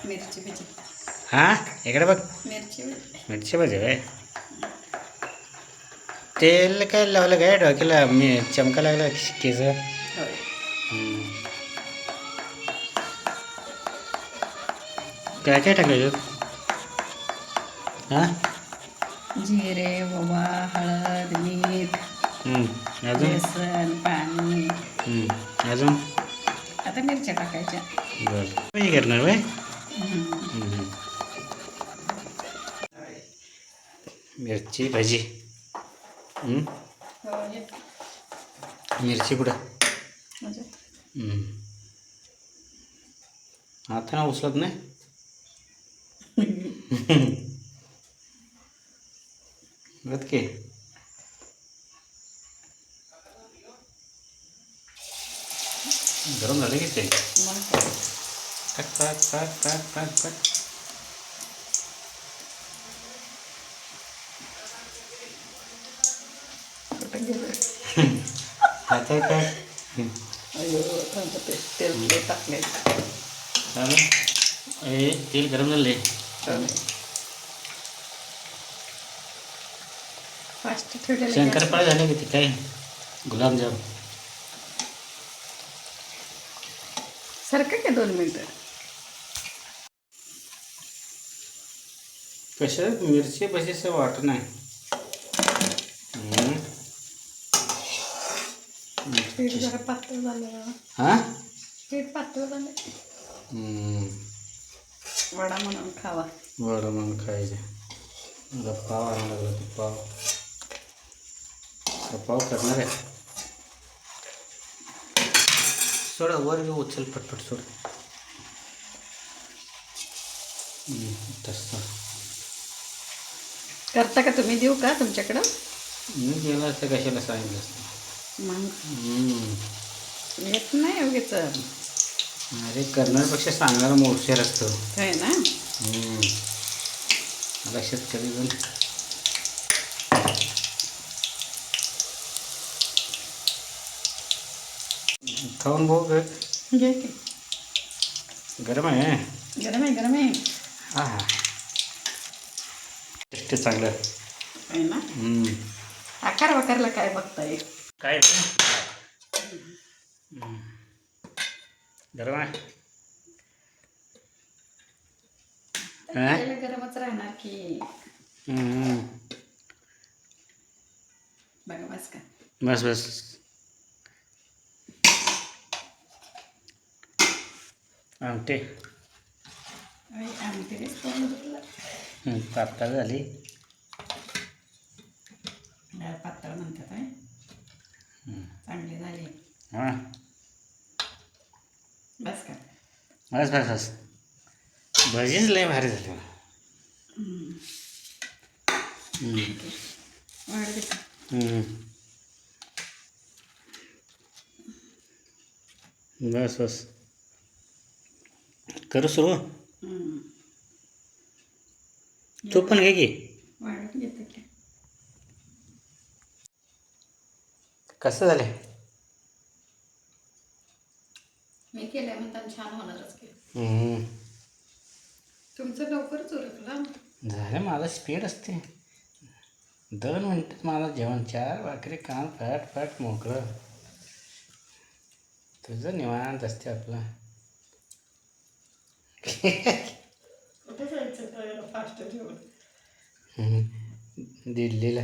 मिरची भजी. हां इकडे बघ. मिरची भजी. मिरची भजी काय तेल काय लावलं काय डोक्याला मी चमका लागला केस. होय. काय काय टाकायचं हां. जिरे, ओवा, हळद, मीठ, अजून बेसन, पाणी. अजून आता मिरच्या टाकायच्या. बरं हे करणार बाय. मिरची भजी. होय. मिरची कुठं म्हणजे हाताने उचलत नाही. बघ की गरम झालं की ते मग काय. टाक टाक टाक टाक टाक टाक. कुठं गेलं? टाक टाक टाक. अयो थांब ते तेल ते टाकले. चालेल हे तेल गरम झालं आहे. चालेल. फास्ट ठेवलेलं शंकरपाळे झाले की ते काय गुलाबजाम. सारखं काय 2 मिनटं. कशात मिरची भजीचं वाटत नाही. पीठ जरा पातळ झालं. हां पीठ पातळ झालं. वडा म्हणून खावा. वडा म्हणून खायचे. मला पाव आणायला लागला ते पाव. पाव करणार आहे. सोड वर घेऊ उचल पटपट सोड. तसं करता का तुम्ही? देऊ का तुमच्याकडं? मी गेला असतं कशाला सांगितलं असतं. मग येत नाही उगीच. अरे करण्यापेक्षा सांगणारा मोठ्यार असतो. आहे ना. मला शेतकरी जण खाऊन भाऊ घे की. गरम आहे. गरम आहे गरम आहे. हां हां टेस्ट चांगलं आहे ना. आकार वाकारला काय बघताय? काय गरम आहे. गरमच राहणार की. बघा बस का. बस बस. आमटे आमटी पातळ झाली. डाळ पातळ म्हणतात आहे. चांगली झाली. हां बस का. बस बस बस. भजीच लय भारी झाली. बस बस करू सुरू. तू पण घे की. वाढत घेते की. कसं झालं? मी केल्या म्हणताना छान होणारच की. तुमचं लवकरच उरकलं. झालं माझं स्पीड असते. 2 मिनटात मला जेवण 4 भाकरी कान फॅट फॅट मोकळं. तुझं निवांत असते आपलं. कुठं जायचं फास्ट जेवण. दिल्लीला.